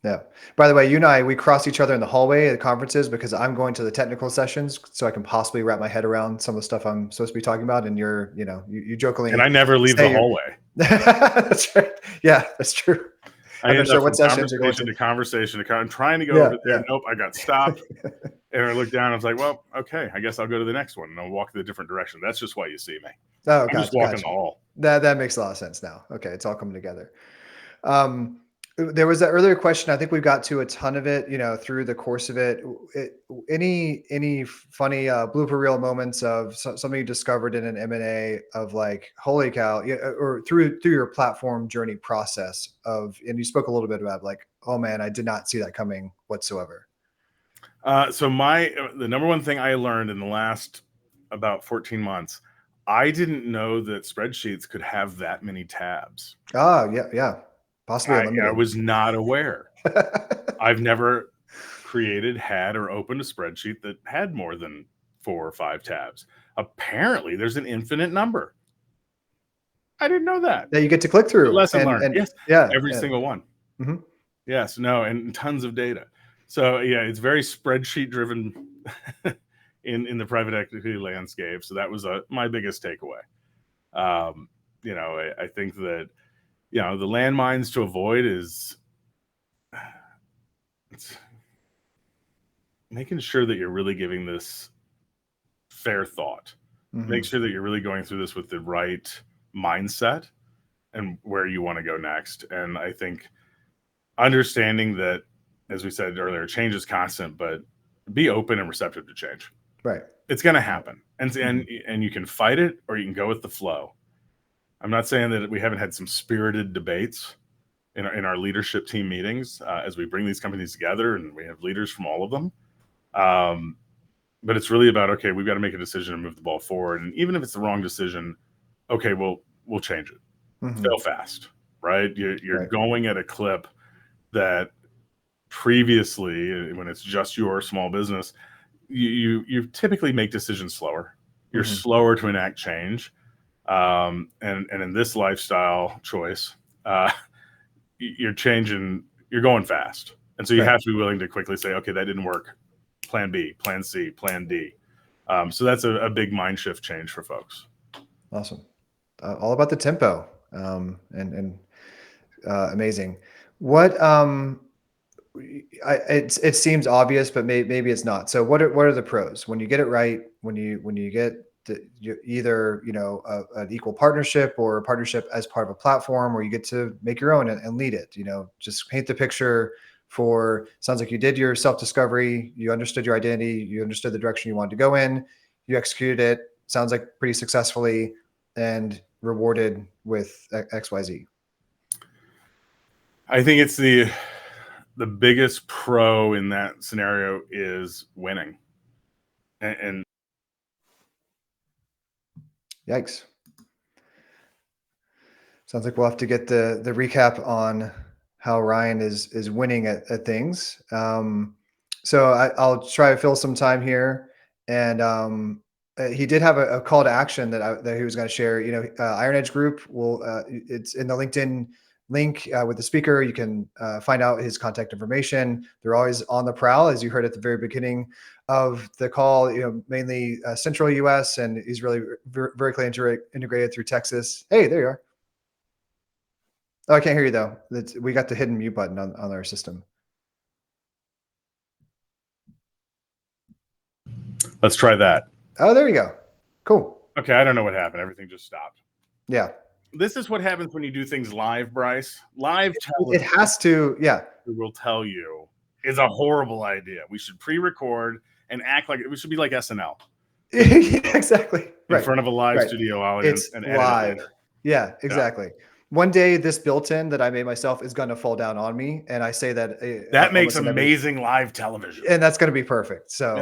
Yeah. By the way, you and I, we cross each other in the hallway at conferences because I'm going to the technical sessions so I can possibly wrap my head around some of the stuff I'm supposed to be talking about. And you jokingly. And I never leave the hallway. That's right. Yeah, that's true. I'm not sure what sessions you're going to. Conversation. I'm trying to go over there. Yeah. Nope, I got stopped. And I looked down. I was like, well, okay, I guess I'll go to the next one. And I'll walk in a different direction. That's just why you see me. Oh, I'm just walking the hall. That makes a lot of sense now. Okay, it's all coming together. There was that earlier question. I think we got to a ton of it, through the course of it. Any funny blooper reel moments of something you discovered in an M&A of like, holy cow, or through your platform journey process and you spoke a little bit about like, oh man, I did not see that coming whatsoever. So the number one thing I learned in the last about 14 months, I didn't know that spreadsheets could have that many tabs. Yeah. Possibly unlimited. I was not aware. I've never created, had, or opened a spreadsheet that had more than 4 or 5 tabs. Apparently, there's an infinite number. I didn't know that. That you get to click through. Lesson learned. Yes. Yeah. Every single one. Mm-hmm. Yes. No. And tons of data. So yeah, it's very spreadsheet driven in the private equity landscape. So that was my biggest takeaway. I think that, the landmines to avoid is making sure that you're really giving this fair thought. Mm-hmm. Make sure that you're really going through this with the right mindset and where you want to go next. And I think understanding that, as we said earlier, change is constant, but be open and receptive to change. Right. It's going to happen. And you can fight it or you can go with the flow. I'm not saying that we haven't had some spirited debates in our leadership team meetings as we bring these companies together, and we have leaders from all of them. But it's really about, okay, we've got to make a decision and move the ball forward. And even if it's the wrong decision, okay, we'll change it. Mm-hmm. Fail fast, right? You're right. Going at a clip that previously, when it's just your small business, you typically make decisions slower. You're mm-hmm. slower to enact change. And in this lifestyle choice, you're going fast. And so you have to be willing to quickly say, okay, that didn't work. Plan B, plan C, plan D. So that's a big mind shift change for folks. Awesome. All about the tempo. And amazing. What, it seems obvious, but maybe it's not. So what are the pros when you get it right? When you get either an equal partnership or a partnership as part of a platform where you get to make your own and lead it. Just paint the picture. Sounds like you did your self-discovery, you understood your identity, you understood the direction you wanted to go in, you executed it. Sounds like pretty successfully and rewarded with XYZ. I think it's the biggest pro in that scenario is winning. And yikes. Sounds like we'll have to get the recap on how Ryan is winning at things. So I'll try to fill some time here. and he did have a call to action that he was going to share. IronEdge Group will it's in the LinkedIn link with the speaker. You can find out his contact information. They're always on the prowl, as you heard at the very beginning of the call. Mainly central U.S. and he's really vertically integrated through Texas. Hey, there you are. Oh, I can't hear you though. We got the hidden mute button on our system. Let's try that. Oh, there you go. Cool. Okay, I don't know what happened. Everything just stopped. Yeah. This is what happens when you do things live, Bryce. Live television. It has to, yeah. Will tell you is a horrible idea. We should pre-record and act like we should be like SNL. Exactly. In front of a live studio audience and live. Yeah, exactly. Yeah. One day, this built-in that I made myself is going to fall down on me, and I say that makes amazing live television, and that's going to be perfect. So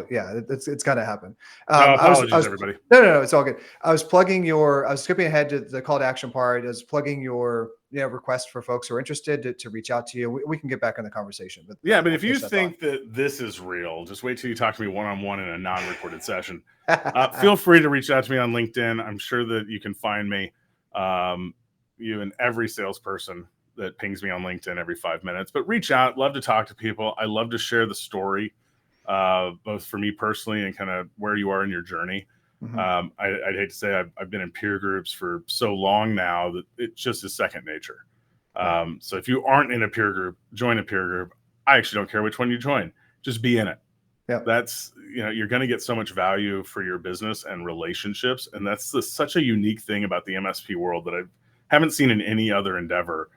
yeah, it's going to happen. Apologies, everybody. No, it's all good. I was skipping ahead to the call to action part. I was plugging your request for folks who are interested to reach out to you. We can get back in the conversation. But if you think that this is real, just wait till you talk to me one-on-one in a non-recorded session. Feel free to reach out to me on LinkedIn. I'm sure that you can find me. You and every salesperson that pings me on LinkedIn every 5 minutes, but reach out. Love to talk to people. I love to share the story, both for me personally and kind of where you are in your journey. Mm-hmm. I'd hate to say I've been in peer groups for so long now that it just is second nature. So if you aren't in a peer group, join a peer group. I actually don't care which one you join. Just be in it. Yeah. That's, you're going to get so much value for your business and relationships. And that's such a unique thing about the MSP world that I haven't seen in any other endeavor,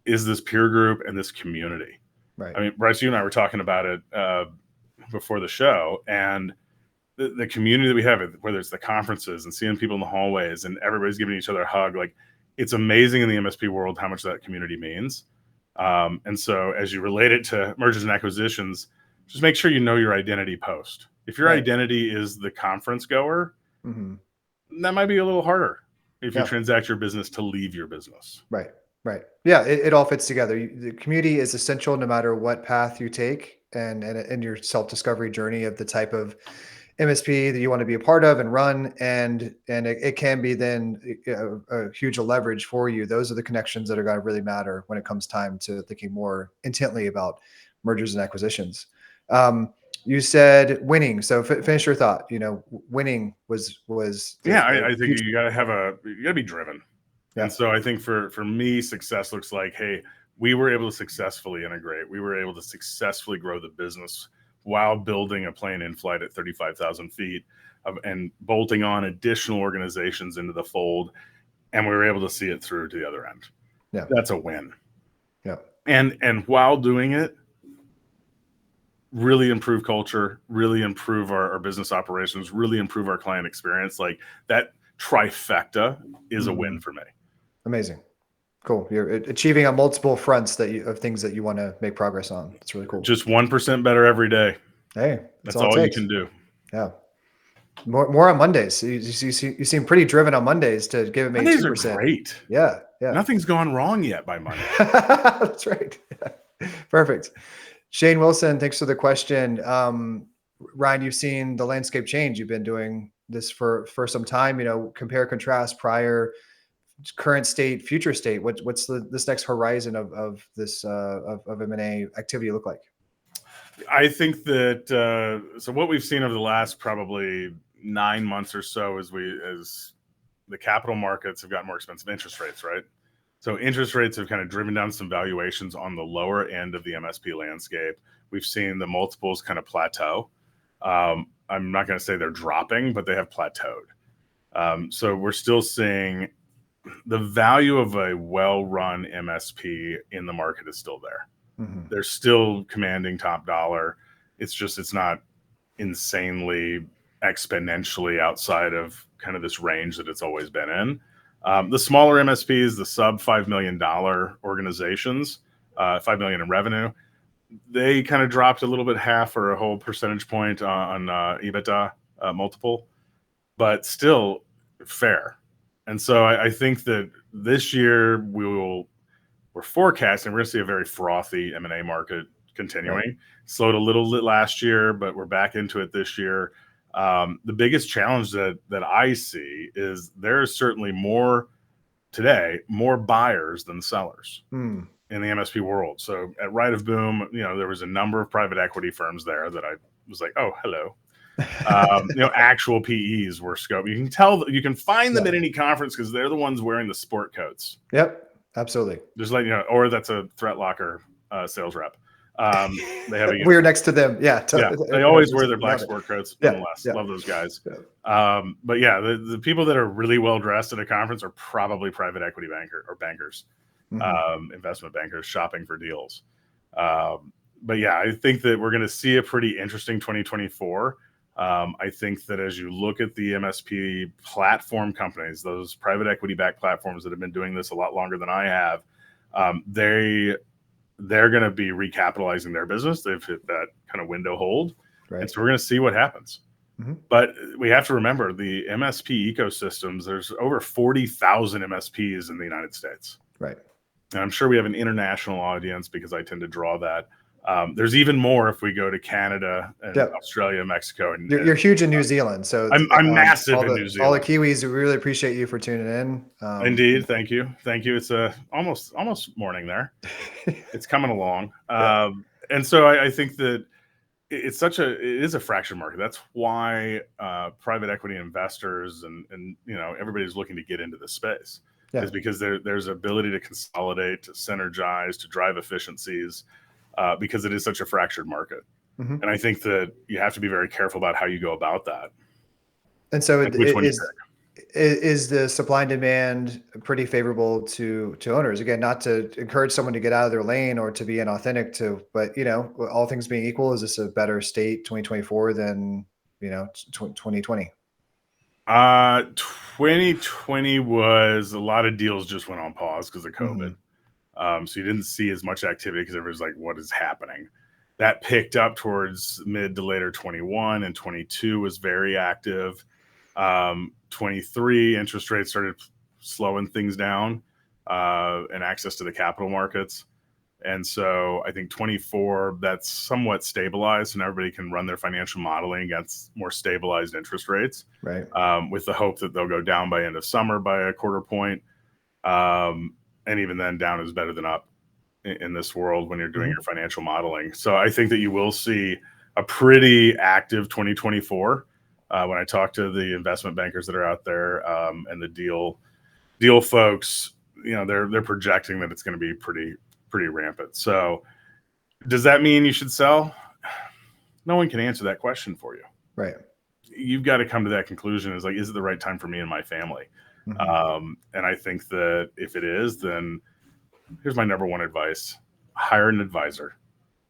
is this peer group and this community. Right. I mean, Bryce, you and I were talking about it before the show, and the community that we have, whether it's the conferences and seeing people in the hallways and everybody's giving each other a hug, like, it's amazing in the MSP world how much that community means. And so as you relate it to mergers and acquisitions, just make sure you know your identity post. If your identity is the conference goer, that might be a little harder if you transact your business to leave your business. Right. Yeah, it all fits together. The community is essential no matter what path you take and in your self-discovery journey of the type of MSP that you want to be a part of and run. And it can be then a huge leverage for you. Those are the connections that are going to really matter when it comes time to thinking more intently about mergers and acquisitions. You said winning. So finish your thought. Winning was. I think you got to be driven. Yeah. And so I think for me, success looks like, hey, we were able to successfully integrate. We were able to successfully grow the business while building a plane in flight at 35,000 feet and bolting on additional organizations into the fold. And we were able to see it through to the other end. Yeah. That's a win. Yeah. And while doing it, really improve culture, really improve our business operations, really improve our client experience. Like, that trifecta is a win for me. Amazing. Cool. You're achieving on multiple fronts of things that you want to make progress on. It's really cool. Just 1% better every day. Hey, that's all you can do. Yeah. More on Mondays. You seem pretty driven on Mondays to give them 2%. Mondays are great. Yeah. Nothing's gone wrong yet by Monday. That's right. Yeah. Perfect. Shane Wilson, thanks for the question. Ryan, you've seen the landscape change. You've been doing this for some time. Compare, contrast, prior, current state, future state. What's this next horizon of this of M&A activity look like? I think that so what we've seen over the last probably 9 months or so as the capital markets have gotten more expensive, interest rates, right? So interest rates have kind of driven down some valuations on the lower end of the MSP landscape. We've seen the multiples kind of plateau. I'm not going to say they're dropping, but they have plateaued. So we're still seeing the value of a well-run MSP in the market is still there. Mm-hmm. They're still commanding top dollar. It's not insanely exponentially outside of kind of this range that it's always been in. The smaller MSPs, the sub $5 million organizations, $5 million in revenue, they kind of dropped a little bit, half or a whole percentage point on EBITDA multiple, but still fair. And so I think that this year we're forecasting we're going to see a very frothy M&A market continuing. Right. Slowed a little bit last year, but we're back into it this year. The biggest challenge that I see is there's certainly more buyers than sellers Mm. in the MSP world. So at Right of Boom, there was a number of private equity firms there that I was like, oh, hello. Actual PEs were scope. You can tell, you can find them at any conference because they're the ones wearing the sport coats. Yep, absolutely. Just like, or that's a Threat Locker sales rep. They have a We're next to them. Yeah. They always wear their black sport coats. Yeah. Nonetheless, love those guys. Yeah. But yeah, the people that are really well dressed at a conference are probably private equity bankers, investment bankers shopping for deals. But yeah, I think that we're going to see a pretty interesting 2024. I think that as you look at the MSP platform companies, those private equity backed platforms that have been doing this a lot longer than I have, they're going to be recapitalizing their business. They've hit that kind of window hold. Right. And so we're going to see what happens. But we have to remember the MSP ecosystems, there's over 40,000 MSPs in the United States. Right. And I'm sure we have an international audience because I tend to draw that. There's even more if we go to Canada and Australia, Mexico. And you're huge in New Zealand. So I'm massive in New Zealand. All the Kiwis, we really appreciate you for tuning in. Indeed. Thank you. It's almost morning there. It's coming along. And so I think that it is a fractured market. That's why private equity investors and everybody's looking to get into this space. Is because there's ability to consolidate, to synergize, to drive efficiencies, because it is such a fractured market. And I think that you have to be very careful about how you go about that. And so is the supply and demand pretty favorable to owners? Again, not to encourage someone to get out of their lane or to be inauthentic but all things being equal, is this a better state 2024 than 2020? 2020 was a lot of deals just went on pause because of COVID. So you didn't see as much activity because everyone's like, what is happening? That picked up towards mid to later 21, and 22 was very active. 23 interest rates started slowing things down, and access to the capital markets. And so I think 24, that's somewhat stabilized, and everybody can run their financial modeling against more stabilized interest rates, right? With the hope that they'll go down by end of summer by a quarter point. And even then, down is better than up in this world when you're doing your financial modeling. So I think that you will see a pretty active 2024. When I talk to the investment bankers that are out there, and the deal folks, they're projecting that it's going to be pretty rampant. So does that mean you should sell? No one can answer that question for you. Right. You've got to come to that conclusion is it the right time for me and my family? And I think that if it is, then here's my number one advice: hire an advisor,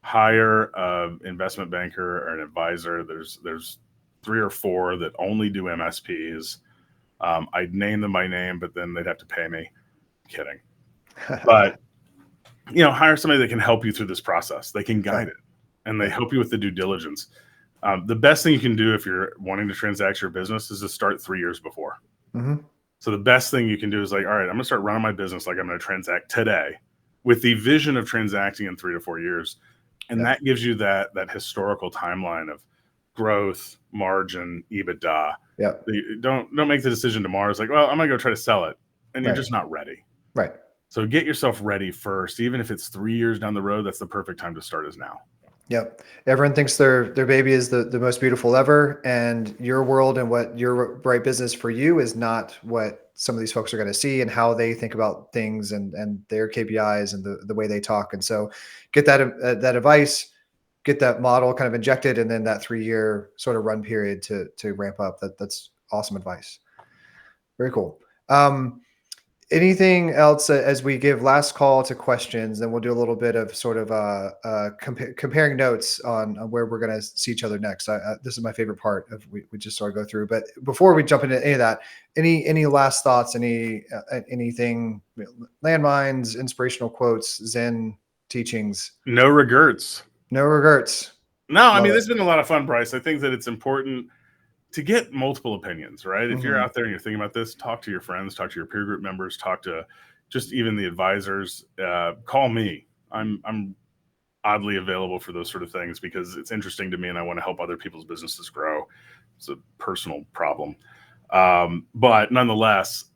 hire an investment banker or an advisor. There's 3 or 4 that only do MSPs. I'd name them by name, but then they'd have to pay me. I'm kidding. But hire somebody that can help you through this process. They can guide it, and they help you with the due diligence. The best thing you can do if you're wanting to transact your business is to start 3 years before. So the best thing you can do is all right, I'm going to start running my business like I'm going to transact today, with the vision of transacting in 3 to 4 years. And that gives you that historical timeline of growth, margin, EBITDA. Don't make the decision tomorrow. It's I'm going to go try to sell it. And you're just not ready. Right. So get yourself ready first. Even if it's 3 years down the road, that's the perfect time to start is now. Yep. Everyone thinks their baby is the most beautiful ever, and your world and what your right business for you is not what some of these folks are going to see, and how they think about things and their KPIs and the way they talk. And so get that advice, get that model kind of injected, and then that 3-year sort of run period to ramp up. That's awesome advice. Very cool. Anything else as we give last call to questions, then we'll do a little bit of sort of comparing notes on where we're going to see each other next. This is my favorite part of we just sort of go through. But before we jump into any of that, any last thoughts, anything, landmines, inspirational quotes, Zen teachings? No regrets. No regrets. No, I mean, this has been a lot of fun, Bryce. I think that it's important to get multiple opinions, right? If you're out there and you're thinking about this, talk to your friends, talk to your peer group members, talk to just even the advisors. Call me. I'm oddly available for those sort of things because it's interesting to me and I want to help other people's businesses grow. it's a personal problem. But nonetheless,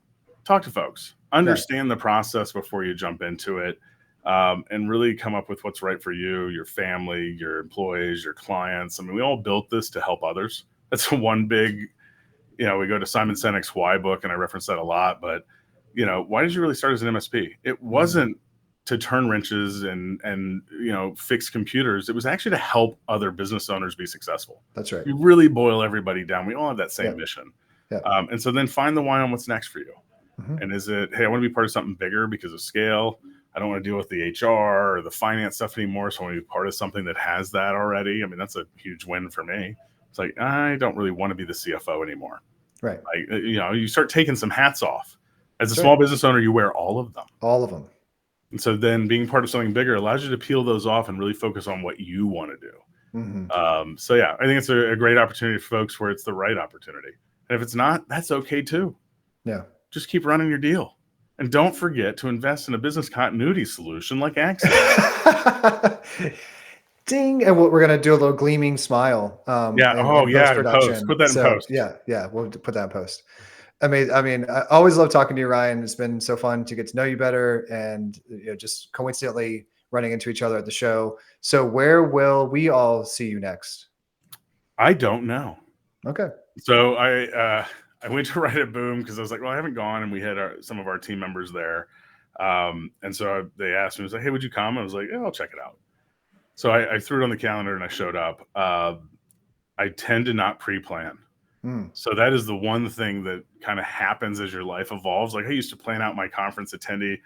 talk to folks, understand the process before you jump into it, and really come up with what's right for you, your family, your employees, your clients. I mean, we all built this to help others. That's one big, we go to Simon Sinek's Why book, and I reference that a lot. But, why did you really start as an MSP? It wasn't to turn wrenches and fix computers. It was actually to help other business owners be successful. That's right. You really boil everybody down. We all have that same mission. And so then find the why on what's next for you. And is it, hey, I want to be part of something bigger because of scale. I don't want to deal with the HR or the finance stuff anymore. So I want to be part of something that has that already. I mean, that's a huge win for me. It's like, I don't really want to be the CFO anymore. Right. You start taking some hats off. As a small business owner, you wear all of them. All of them. And so then being part of something bigger allows you to peel those off and really focus on what you want to do. So yeah, I think it's a great opportunity for folks where it's the right opportunity. And if it's not, that's okay too. Yeah. Just keep running your deal. And don't forget to invest in a business continuity solution like Axcient. Ding. And we're going to do a little gleaming smile. In post. Put that in post. Yeah. We'll put that in post. I mean, I always love talking to you, Ryan. It's been so fun to get to know you better, and just coincidentally running into each other at the show. So where will we all see you next? I don't know. Okay. So I went to Write It Boom because I was like, well, I haven't gone, and we had some of our team members there. And so they asked me, I was like, hey, would you come? I was like, yeah, I'll check it out. So I threw it on the calendar and I showed up. I tend to not pre-plan. So that is the one thing that kind of happens as your life evolves. Like I used to plan out my conference attendee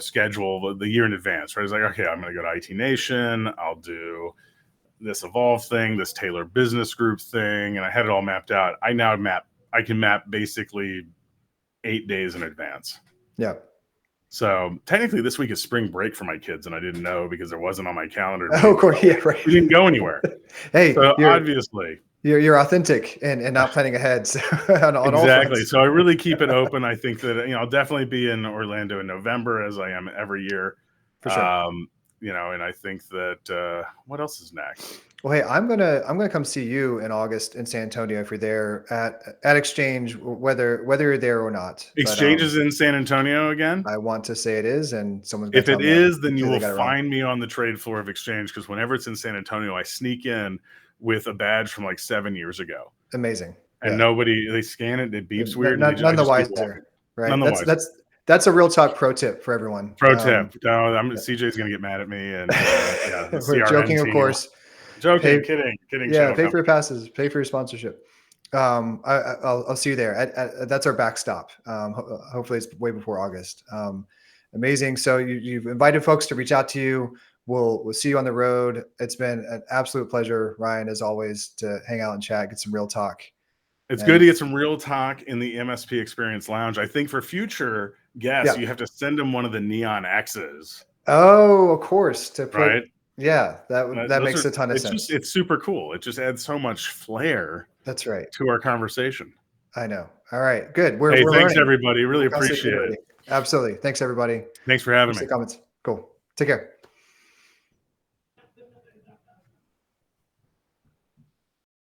schedule the year in advance, right? I was like, okay, I'm going to go to IT Nation. I'll do this Evolve thing, this Taylor Business Group thing. And I had it all mapped out. I can map basically 8 days in advance. Yeah. So technically this week is spring break for my kids, and I didn't know because it wasn't on my calendar. Oh, of course. Yeah, right. We didn't go anywhere. Hey, so obviously you're authentic and not planning ahead. So on exactly. So I really keep it open. I think that, I'll definitely be in Orlando in November, as I am every year. For sure. And I think that, what else is next? Well, hey, I'm gonna come see you in August in San Antonio if you're there at Exchange, whether you're there or not. Exchange is in San Antonio again. I want to say it is, and someone's. If it is, then you will find me on the trade floor of Exchange, because whenever it's in San Antonio, I sneak in with a badge from like 7 years ago. Amazing. And they scan it, it beeps weird. None the wiser, right? That's a real talk pro tip for everyone. Pro tip. No, CJ's gonna get mad at me, and we're joking, of course. Joking, kidding. Yeah, pay for your passes, pay for your sponsorship. I'll see you there. That's our backstop. Hopefully it's way before August. Amazing. So you've invited folks to reach out to you. We'll see you on the road. It's been an absolute pleasure, Ryan, as always, to hang out and chat, get some real talk. It's good to get some real talk in the MSP Xperience Lounge. I think for future guests, you have to send them one of the neon X's. Oh, of course. Right? Yeah, that makes a ton of sense. It's super cool. It just adds so much flair. That's right. To our conversation. I know. All right, good. We're thanks learning. Everybody. Really appreciate it. Absolutely. Thanks everybody. Thanks for having me. Comments. Cool. Take care.